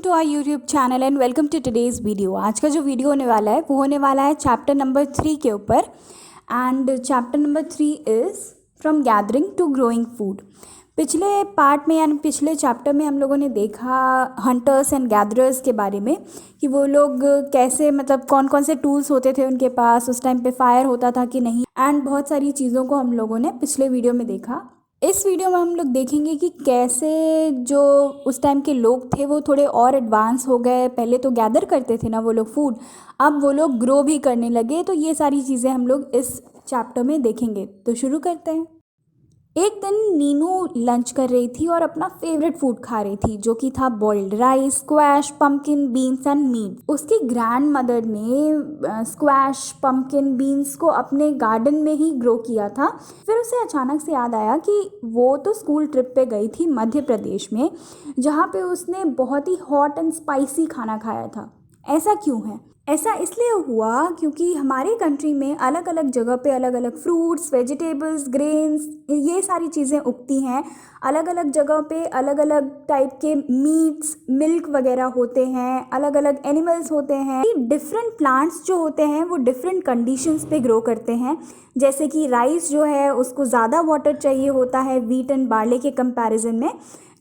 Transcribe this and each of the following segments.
To our YouTube channel and welcome to today's video. आज का जो वीडियो होने वाला है वो होने वाला है चैप्टर नंबर 3 के ऊपर। And chapter number 3 is from gathering to growing food. पिछले पार्ट में यानी पिछले चैप्टर में हम लोगों ने देखा हंटर्स एंड गैदरर्स के बारे में कि वो लोग कैसे मतलब कौन कौन से टूल्स होते थे उनके पास, उस टाइम पे फायर होता था कि नहीं, एंड बहुत सारी चीज़ों को हम लोगों ने पिछले वीडियो में देखा। इस वीडियो में हम लोग देखेंगे कि कैसे जो उस टाइम के लोग थे वो थोड़े और एडवांस हो गए। पहले तो गैदर करते थे ना वो लोग फूड, अब वो लोग ग्रो भी करने लगे। तो ये सारी चीज़ें हम लोग इस चैप्टर में देखेंगे। तो शुरू करते हैं। एक दिन नीनू लंच कर रही थी और अपना फेवरेट फूड खा रही थी, जो कि था boiled rice, squash, pumpkin, beans and meat. उसकी ग्रैंड मदर ने स्क्वैश, पम्पकिन, बीन्स को अपने गार्डन में ही ग्रो किया था। फिर उसे अचानक से याद आया कि वो तो स्कूल ट्रिप पे गई थी मध्य प्रदेश में, जहाँ पे उसने बहुत ही हॉट एंड स्पाइसी खाना खाया था। ऐसा क्यों है? ऐसा इसलिए हुआ क्योंकि हमारे कंट्री में अलग अलग जगह पे अलग अलग फ्रूट्स, वेजिटेबल्स, ग्रेन्स, ये सारी चीज़ें उगती हैं। अलग अलग जगह पे अलग अलग टाइप के मीट्स, मिल्क वगैरह होते हैं, अलग अलग एनिमल्स होते हैं। डिफरेंट प्लांट्स जो होते हैं वो डिफरेंट कंडीशंस पे ग्रो करते हैं। जैसे कि राइस जो है उसको ज़्यादा वाटर चाहिए होता है व्हीट एंड बार्ले के कंपैरिजन में।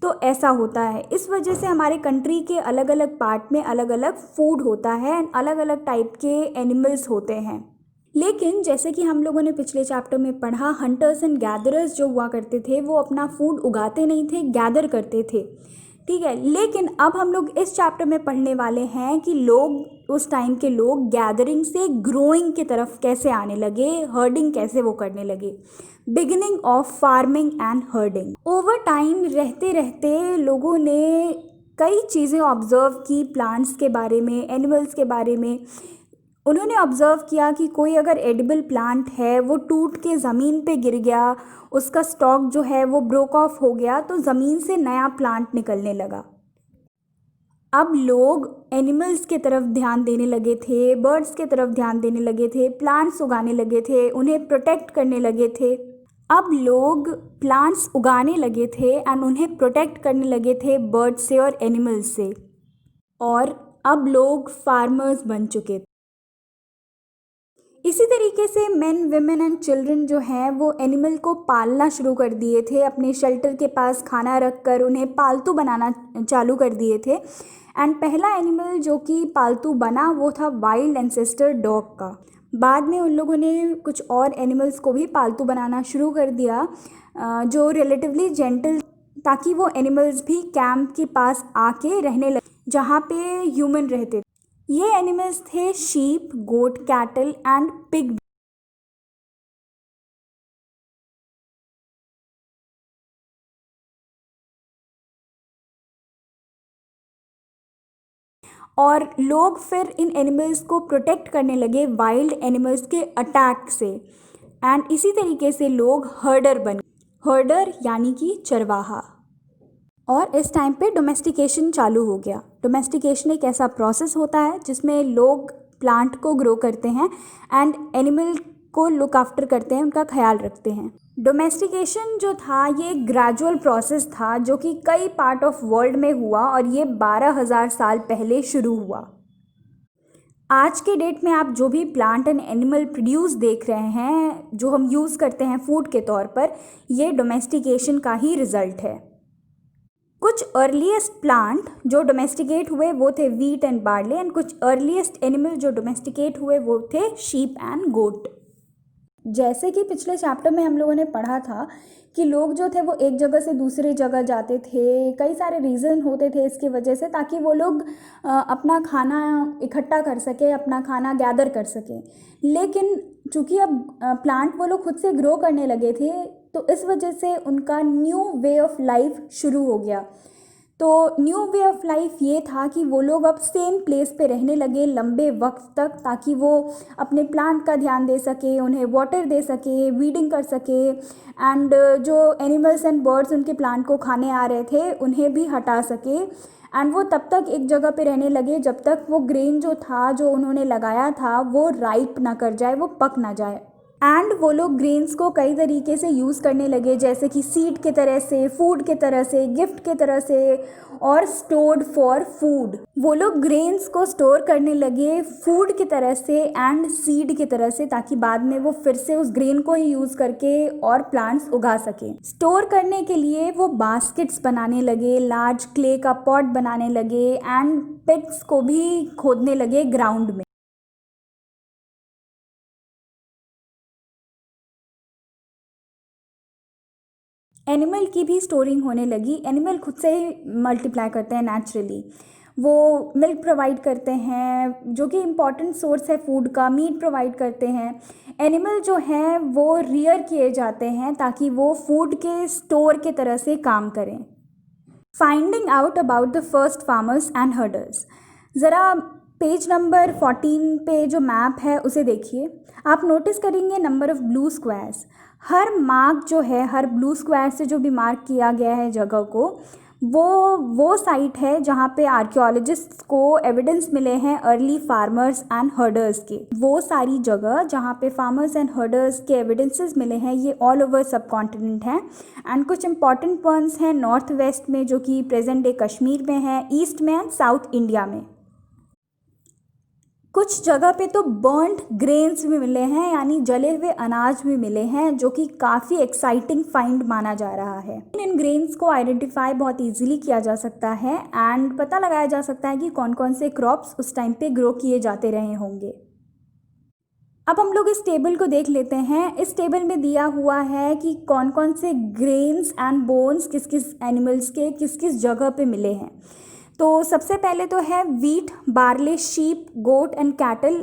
तो ऐसा होता है। इस वजह से हमारे कंट्री के अलग अलग पार्ट में अलग अलग फूड होता है एंड अलग अलग टाइप के एनिमल्स होते हैं। लेकिन जैसे कि हम लोगों ने पिछले चैप्टर में पढ़ा, हंटर्स एंड गैदरर्स जो हुआ करते थे वो अपना फूड उगाते नहीं थे, गैदर करते थे। ठीक है, लेकिन अब हम लोग इस चैप्टर में पढ़ने वाले हैं कि लोग उस टाइम के लोग गैदरिंग से ग्रोइंग की तरफ कैसे आने लगे, हर्डिंग कैसे वो करने लगे। Beginning of farming and herding. Over time रहते रहते लोगों ने कई चीज़ें ऑब्जर्व की, प्लांट्स के बारे में, एनिमल्स के बारे में। उन्होंने ऑब्ज़र्व किया कि कोई अगर एडिबल प्लांट है वो टूट के ज़मीन पे गिर गया, उसका स्टॉक जो है वो ब्रोक ऑफ हो गया, तो ज़मीन से नया प्लांट निकलने लगा। अब लोग एनिमल्स के तरफ ध्यान देने लगे थे, बर्ड्स के तरफ ध्यान देने लगे थे, प्लांट्स उगाने लगे थे, उन्हें प्रोटेक्ट करने लगे थे। अब लोग प्लांट्स उगाने लगे थे एंड उन्हें प्रोटेक्ट करने लगे थे बर्ड्स से और एनिमल्स से। और अब लोग फार्मर्स बन चुके थे। इसी तरीके से मेन, विमेन एंड चिल्ड्रन जो हैं वो एनिमल को पालना शुरू कर दिए थे। अपने शेल्टर के पास खाना रखकर उन्हें पालतू बनाना चालू कर दिए थे। एंड पहला एनिमल जो कि पालतू बना वो था वाइल्ड एंसेस्टर डॉग का। बाद में उन लोगों ने कुछ और एनिमल्स को भी पालतू बनाना शुरू कर दिया जो रिलेटिवली जेंटल, ताकि वो एनिमल्स भी कैंप के पास आके रहने लगे जहाँ पे ह्यूमन रहते थे। ये एनिमल्स थे sheep, goat, cattle and pig. और लोग फिर इन एनिमल्स को प्रोटेक्ट करने लगे वाइल्ड एनिमल्स के अटैक से। एंड इसी तरीके से लोग हर्डर बन, हर्डर यानी कि चरवाहा। और इस टाइम पे डोमेस्टिकेशन चालू हो गया। डोमेस्टिकेशन एक ऐसा प्रोसेस होता है जिसमें लोग प्लांट को ग्रो करते हैं एंड एनिमल को लुक आफ्टर करते हैं, उनका ख्याल रखते हैं। डोमेस्टिकेशन जो था ये ग्रेजुअल प्रोसेस था जो कि कई पार्ट ऑफ वर्ल्ड में हुआ और ये 12,000 साल पहले शुरू हुआ। आज के डेट में आप जो भी प्लांट एंड एनिमल प्रोड्यूस देख रहे हैं, जो हम यूज़ करते हैं फूड के तौर पर, ये डोमेस्टिकेशन का ही रिजल्ट है। कुछ अर्लीस्ट प्लांट जो डोमेस्टिकेट हुए वो थे व्हीट एंड बार्ले, एंड कुछ अर्लीस्ट एनिमल जो डोमेस्टिकेट हुए वो थे शीप एंड गोट। जैसे कि पिछले चैप्टर में हम लोगों ने पढ़ा था कि लोग जो थे वो एक जगह से दूसरी जगह जाते थे। कई सारे रीज़न होते थे इसकी वजह से, ताकि वो लोग अपना खाना इकट्ठा कर सके, अपना खाना गैदर कर सकें। लेकिन चूँकि अब प्लांट वो लोग खुद से ग्रो करने लगे थे, तो इस वजह से उनका न्यू वे ऑफ लाइफ शुरू हो गया। तो न्यू वे ऑफ लाइफ ये था कि वो लोग अब सेम प्लेस पे रहने लगे लंबे वक्त तक, ताकि वो अपने प्लांट का ध्यान दे सके, उन्हें वाटर दे सके, वीडिंग कर सके, एंड जो एनिमल्स एंड बर्ड्स उनके प्लांट को खाने आ रहे थे उन्हें भी हटा सके। एंड वो तब तक एक जगह पे रहने लगे जब तक वो ग्रेन जो था, जो उन्होंने लगाया था, वो राइप ना कर जाए, वो पक ना जाए। एंड वो लोग ग्रेन्स को कई तरीके से यूज़ करने लगे, जैसे कि सीड के तरह से, फूड के तरह से, गिफ्ट के तरह से, और स्टोर्ड फॉर फूड। वो लोग ग्रेन्स को स्टोर करने लगे फूड की तरह से एंड सीड की तरह से, ताकि बाद में वो फिर से उस ग्रेन को ही यूज़ करके और प्लांट्स उगा सकें। स्टोर करने के लिए वो बास्केट्स बनाने लगे, लार्ज क्ले का पॉट बनाने लगे एंड पिट्स को भी खोदने लगे ग्राउंड में। एनिमल की भी स्टोरिंग होने लगी। एनिमल खुद से ही मल्टीप्लाई करते हैं नेचुरली। वो मिल्क प्रोवाइड करते हैं जो कि इम्पॉर्टेंट सोर्स है फूड का, मीट प्रोवाइड करते हैं। एनिमल जो हैं वो रियर किए जाते हैं ताकि वो फूड के स्टोर के तरह से काम करें। Finding out about the first farmers and herders. ज़रा पेज नंबर 14 पे जो मैप है उसे देखिए। आप नोटिस करेंगे number of blue squares. Her mark जो है, हर ब्लू स्क्वायर से जो भी मार्क किया गया है जगह को, वो साइट है जहाँ पे आर्कियोलॉजिस्ट्स को एविडेंस मिले हैं अर्ली फार्मर्स एंड हर्डर्स के। वो सारी जगह जहाँ पे फार्मर्स एंड हर्डर्स के एविडेंसेस मिले हैं ये ऑल ओवर सब कॉन्टिनेंट हैं। एंड कुछ इंपॉर्टेंट पॉइंट्स हैं नॉर्थ वेस्ट में जो कि प्रेजेंट डे कश्मीर में है, ईस्ट में एंड साउथ इंडिया में। कुछ जगह पे तो बर्न्ड ग्रेन्स भी मिले हैं, यानी जले हुए अनाज भी मिले हैं, जो कि काफ़ी एक्साइटिंग फाइंड माना जा रहा है। इन ग्रेन्स को आइडेंटिफाई बहुत इजीली किया जा सकता है एंड पता लगाया जा सकता है कि कौन कौन से क्रॉप्स उस टाइम पे ग्रो किए जाते रहे होंगे। अब हम लोग इस टेबल को देख लेते हैं। इस टेबल में दिया हुआ है कि कौन कौन से ग्रेन्स एंड बोन्स किस किस एनिमल्स के किस किस जगह पे मिले हैं। तो सबसे पहले तो है wheat, barley, sheep, goat and cattle.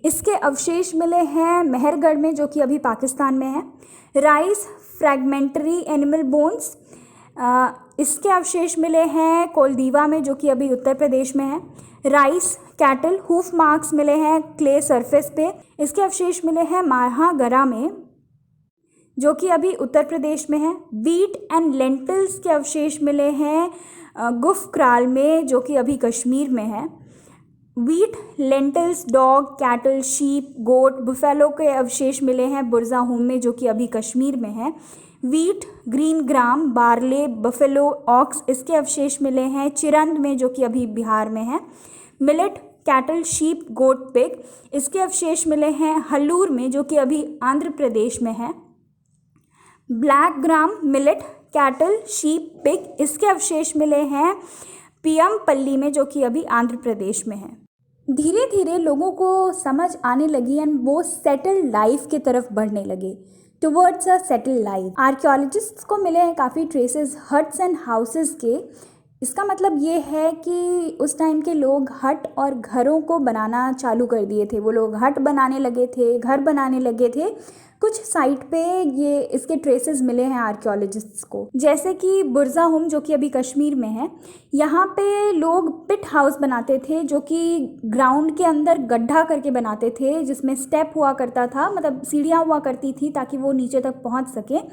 इसके अवशेष मिले हैं मेहरगढ़ में जो कि अभी पाकिस्तान में है। राइस, फ्रैगमेंटरी एनिमल बोन्स, इसके अवशेष मिले हैं कोलदीवा में जो कि अभी उत्तर प्रदेश में है। राइस, कैटल, हूफ मार्क्स मिले हैं क्ले सरफेस पे। इसके अवशेष मिले हैं मारहागरा में जो कि अभी उत्तर प्रदेश में है। वीट एंड लेंटिल्स के अवशेष मिले हैं गुफक्राल में जो कि अभी कश्मीर में है। Wheat, lentils, dog, cattle, sheep, goat, buffalo के अवशेष मिले हैं बुरज़ाहोम में जो कि अभी कश्मीर में है। Wheat, green gram, barley, buffalo, ox, इसके अवशेष मिले हैं चिरंद में जो कि अभी बिहार में है। मिलेट, कैटल, शीप, गोट, पिग, इसके अवशेष मिले हैं हल्लूर में जो कि अभी आंध्र प्रदेश में है। Black gram, millet, cattle, sheep, pig, इसके अवशेष मिले हैं पियमपल्ली में जो कि अभी आंध्र प्रदेश में है। धीरे धीरे लोगों को समझ आने लगी एंड वो सेटल्ड लाइफ की तरफ बढ़ने लगे, towards a settled life. Archaeologists को मिले हैं काफ़ी ट्रेसेस हट्स एंड हाउसेस के। इसका मतलब ये है कि उस टाइम के लोग हट और घरों को बनाना चालू कर दिए थे। वो लोग हट बनाने लगे थे, घर बनाने लगे थे। कुछ साइट पे ये इसके ट्रेसेस मिले हैं आर्कियोलॉजिस्ट्स को, जैसे कि बुरज़ाहोम जो कि अभी कश्मीर में है। यहाँ पे लोग पिट हाउस बनाते थे जो कि ग्राउंड के अंदर गड्ढा करके बनाते थे, जिसमें स्टेप हुआ करता था, मतलब सीढ़ियाँ हुआ करती थी ताकि वो नीचे तक पहुँच सके।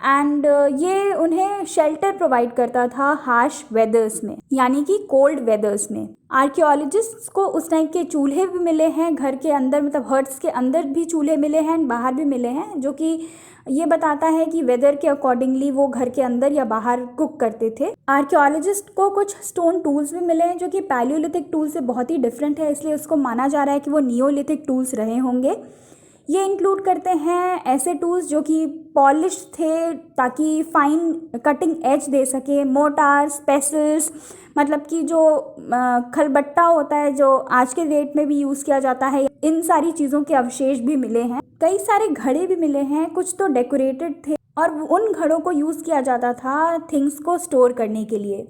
एंड ये उन्हें शेल्टर प्रोवाइड करता था हार्श वेदर्स में, यानी कि कोल्ड वेदर्स में। आर्कियोलॉजिस्ट्स को उस टाइम के चूल्हे भी मिले हैं घर के अंदर, मतलब हर्ट्स के अंदर भी चूल्हे मिले हैं एंड बाहर भी मिले हैं, जो कि ये बताता है कि वेदर के अकॉर्डिंगली वो घर के अंदर या बाहर कुक करते थे। आर्कियोलॉजिस्ट को कुछ स्टोन टूल्स भी मिले हैं जो कि पैलियोलिथिक टूल से बहुत ही डिफरेंट है, इसलिए उसको माना जा रहा है कि वो नियोलिथिक टूल्स रहे होंगे। ये इंक्लूड करते हैं ऐसे टूल्स जो कि पॉलिश थे ताकि फाइन कटिंग एज दे सके, मोटार्स, पेसल्स, मतलब कि जो खलबट्टा होता है जो आज के डेट में भी यूज़ किया जाता है, इन सारी चीज़ों के अवशेष भी मिले हैं। कई सारे घड़े भी मिले हैं, कुछ तो डेकोरेटेड थे और उन घड़ों को यूज़ किया जाता था थिंग्स को स्टोर करने के लिए।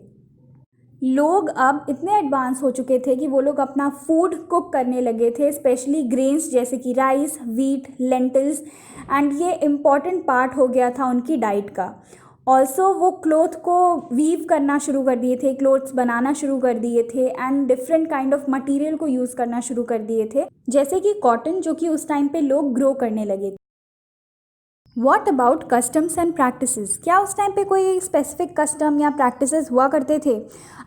लोग अब इतने एडवांस हो चुके थे कि वो लोग अपना फूड कुक करने लगे थे, स्पेशली ग्रेन्स जैसे कि राइस, वीट, लेंटिल्स, एंड ये इम्पॉर्टेंट पार्ट हो गया था उनकी डाइट का। ऑल्सो वो क्लोथ को वीव करना शुरू कर दिए थे, क्लोथ्स बनाना शुरू कर दिए थे and different kind of material को यूज़ करना शुरू कर दिए थे, जैसे कि कॉटन जो कि उस टाइम पे लोग ग्रो करने लगे थे। What about customs and practices, क्या उस टाइम पे कोई स्पेसिफिक कस्टम या प्रैक्टिसेस हुआ करते थे?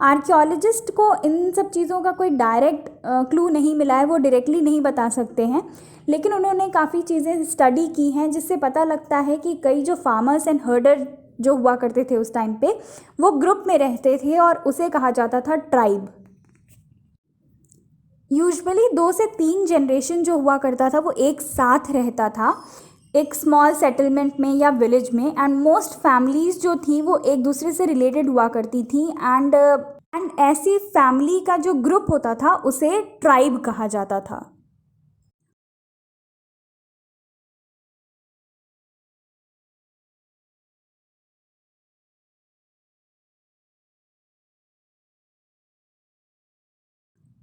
आर्कियोलॉजिस्ट को इन सब चीज़ों का कोई डायरेक्ट क्लू नहीं मिला है, वो डायरेक्टली नहीं बता सकते हैं, लेकिन उन्होंने काफ़ी चीज़ें स्टडी की हैं जिससे पता लगता है कि कई जो फार्मर्स एंड हर्डर जो हुआ करते थे उस टाइम पे, वो ग्रुप में रहते थे और उसे कहा जाता था ट्राइब। यूजुअली 2 से 3 जनरेशन जो हुआ करता था वो एक साथ रहता था एक स्मॉल सेटलमेंट में या विलेज में, एंड मोस्ट फैमिलीज़ जो थी वो एक दूसरे से रिलेटेड हुआ करती थी, एंड ऐसी फैमिली का जो ग्रुप होता था उसे ट्राइब कहा जाता था।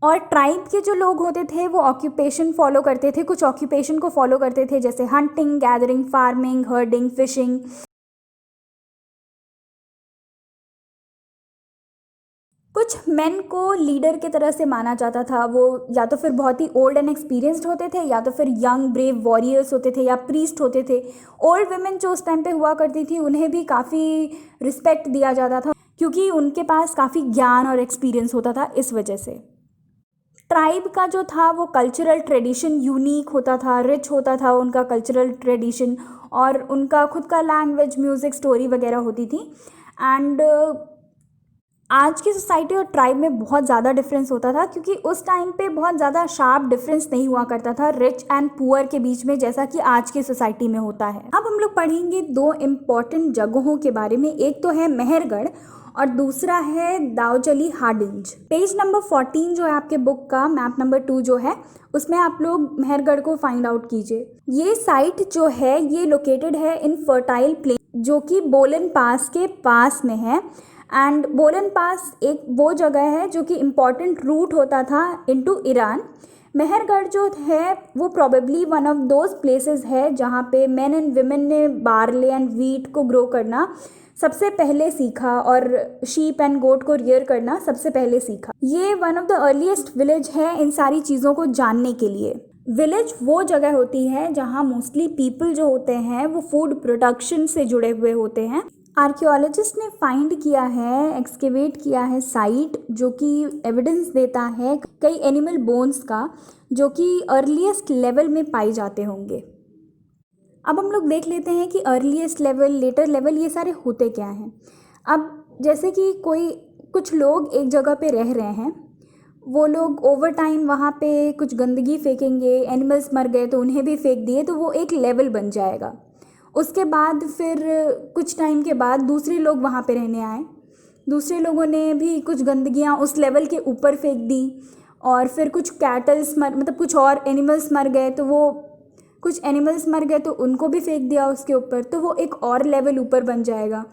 और ट्राइब के जो लोग होते थे वो ऑक्यूपेशन फॉलो करते थे, कुछ ऑक्यूपेशन को फॉलो करते थे जैसे hunting, gathering, farming, herding, fishing. कुछ मेन को लीडर की तरह से माना जाता था, वो या तो फिर बहुत ही ओल्ड एंड एक्सपीरियंस्ड होते थे या तो फिर यंग ब्रेव वॉरियर्स होते थे या प्रीस्ट होते थे। ओल्ड वुमेन जो उस टाइम पे हुआ करती थी उन्हें भी काफ़ी रिस्पेक्ट दिया जाता था क्योंकि उनके पास काफ़ी ज्ञान और एक्सपीरियंस होता था इस वजह से। ट्राइब का जो था वो कल्चरल ट्रेडिशन यूनिक होता था, रिच होता था उनका कल्चरल ट्रेडिशन, और उनका खुद का लैंग्वेज, म्यूज़िक, स्टोरी वगैरह होती थी। एंड आज की सोसाइटी और ट्राइब में बहुत ज़्यादा डिफरेंस होता था क्योंकि उस टाइम पे बहुत ज़्यादा शार्प डिफरेंस नहीं हुआ करता था रिच एंड पुअर के बीच में जैसा कि आज की सोसाइटी में होता है। अब हम लोग पढ़ेंगे 2 इम्पॉर्टेंट जगहों के बारे में, एक तो है मेहरगढ़ और दूसरा है दाऊदजली हाडिंज। पेज नंबर 14 जो है आपके बुक का, मैप नंबर 2 जो है, उसमें आप लोग मेहरगढ़ को फाइंड आउट कीजिए। ये साइट जो है ये लोकेटेड है इन फर्टाइल प्लेन जो कि बोलन पास के पास में है, एंड बोलन पास एक वो जगह है जो कि इम्पॉर्टेंट रूट होता था इनटू ईरान। मेहरगढ़ जो है वो probably one of those places है जहाँ पे मेन एंड विमेन ने बार्ले एंड वीट को ग्रो करना सबसे पहले सीखा और शीप एंड गोट को रियर करना सबसे पहले सीखा। ये one of the earliest village है इन सारी चीज़ों को जानने के लिए। विलेज वो जगह होती है जहाँ मोस्टली पीपल जो होते हैं वो फूड प्रोडक्शन से जुड़े हुए होते हैं। आर्कियोलॉजिस्ट ने फाइंड किया है, एक्सकेवेट किया है साइट जो कि एविडेंस देता है कई एनिमल बोन्स का जो कि अर्लीस्ट लेवल में पाए जाते होंगे। अब हम लोग देख लेते हैं कि अर्लीस्ट लेवल, लेटर लेवल, ये सारे होते क्या हैं। अब जैसे कि कुछ लोग एक जगह पे रह रहे हैं, वो लोग ओवर टाइम वहाँ पे कुछ गंदगी फेंकेंगे, एनिमल्स मर गए तो उन्हें भी फेंक दिए तो वो एक लेवल बन जाएगा। उसके बाद फिर कुछ टाइम के बाद दूसरे लोग वहाँ पे रहने आए, दूसरे लोगों ने भी कुछ गंदगियाँ उस लेवल के ऊपर फेंक दी, और फिर कुछ कैटल्स मतलब कुछ और एनिमल्स मर गए तो वो कुछ एनिमल्स मर गए तो उनको भी फेंक दिया उसके ऊपर, तो वो एक और लेवल ऊपर बन जाएगा।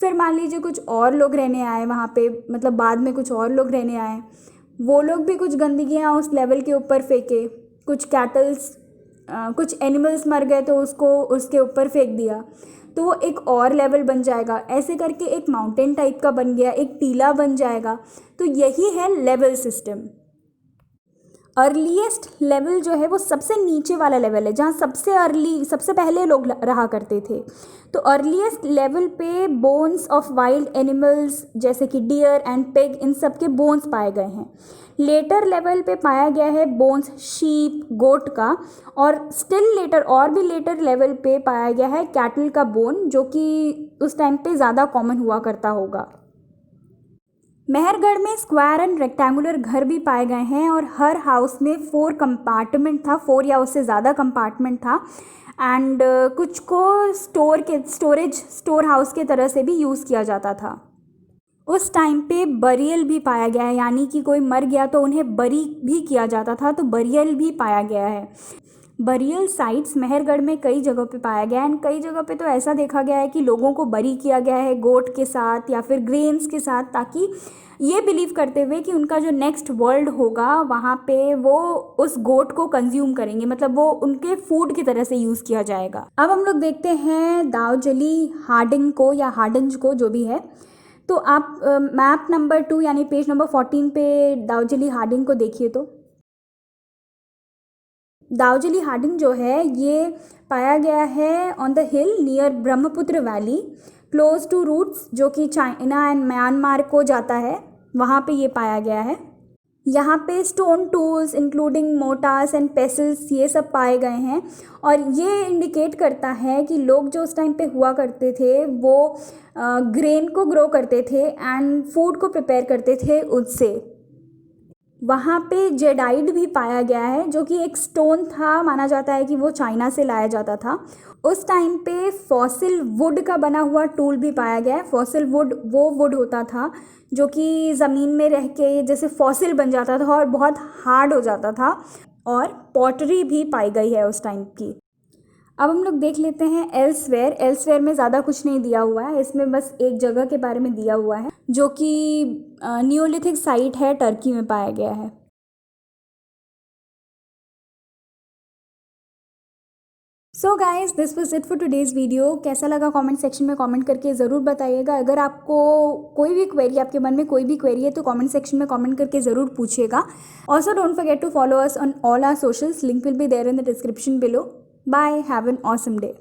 फिर मान लीजिए कुछ और लोग रहने आए वहाँ पे, मतलब बाद में कुछ और लोग रहने आए, वो लोग भी कुछ गंदगियाँ उस लेवल के ऊपर फेंके, कुछ कैटल्स कुछ एनिमल्स मर गए तो उसको उसके ऊपर फेंक दिया, तो वो एक और लेवल बन जाएगा। ऐसे करके एक माउंटेन टाइप का बन गया, एक टीला बन जाएगा। तो यही है लेवल सिस्टम। अर्लीस्ट लेवल जो है वो सबसे नीचे वाला लेवल है जहाँ सबसे पहले लोग रहा करते थे। तो अर्लीस्ट लेवल पे बोन्स ऑफ वाइल्ड एनिमल्स जैसे कि डियर एंड पिग, इन सब के बोन्स पाए गए हैं। लेटर लेवल पे पाया गया है बोन्स शीप, गोट का, और स्टिल लेटर और भी लेटर लेवल पे पाया गया है कैटल का बोन जो कि उस टाइम पे ज़्यादा कॉमन हुआ करता होगा। मेहरगढ़ में स्क्वायर एंड रेक्टेंगुलर घर भी पाए गए हैं और हर हाउस में 4 कंपार्टमेंट था, 4 या उससे ज़्यादा कंपार्टमेंट था, एंड कुछ को स्टोर हाउस के तरह से भी यूज़ किया जाता था। उस टाइम पे बरियल भी पाया गया है, यानी कि कोई मर गया तो उन्हें बरी भी किया जाता था, तो बरियल भी पाया गया है। बरियल साइट्स मेहरगढ़ में कई जगहों पे पाया गया है, एंड कई जगह पे तो ऐसा देखा गया है कि लोगों को बरी किया गया है गोट के साथ या फिर ग्रेन्स के साथ, ताकि ये बिलीव करते हुए कि उनका जो नेक्स्ट वर्ल्ड होगा वहाँ पे वो उस गोट को कंज्यूम करेंगे, मतलब वो उनके फूड की तरह से यूज़ किया जाएगा। अब हम लोग देखते हैं दाऊदजली हार्डिंग को या हार्डिंज को, जो भी है। तो आप मैप नंबर 2 यानी पेज नंबर 14 पे दाऊदजली हार्डिंग को देखिए। तो दाओजिली हार्डिंग जो है ये पाया गया है on the hill near Brahmaputra valley close to routes, जो कि चाइना एंड म्यांमार को जाता है, वहाँ पे ये पाया गया है। यहाँ पे stone tools including mortars and pestles ये सब पाए गए हैं, और ये इंडिकेट करता है कि लोग जो उस टाइम पे हुआ करते थे वो ग्रेन को ग्रो करते थे एंड फूड को प्रिपेयर करते थे उससे। वहाँ पे जेडाइड भी पाया गया है, जो कि एक स्टोन था, माना जाता है कि वो चाइना से लाया जाता था। उस टाइम पे फॉसिल वुड का बना हुआ टूल भी पाया गया है। फॉसिल वुड वो वुड होता था जो कि ज़मीन में रह के जैसे फॉसिल बन जाता था और बहुत हार्ड हो जाता था, और पॉटरी भी पाई गई है उस टाइम की। अब हम लोग देख लेते हैं एल्सवेयर। एल्सवेयर में ज़्यादा कुछ नहीं दिया हुआ है, इसमें बस एक जगह के बारे में दिया हुआ है जो कि नियोलिथिक साइट है, टर्की में पाया गया है। So guys this was it for today's video. कैसा लगा कमेंट सेक्शन में कमेंट करके ज़रूर बताइएगा। अगर आपको कोई भी क्वेरी, आपके मन में कोई भी क्वेरी है तो कमेंट सेक्शन में कमेंट करके ज़रूर पूछिएगा। Also don't forget to follow us on all our socials, link will be there in the description below. Bye, have an awesome day.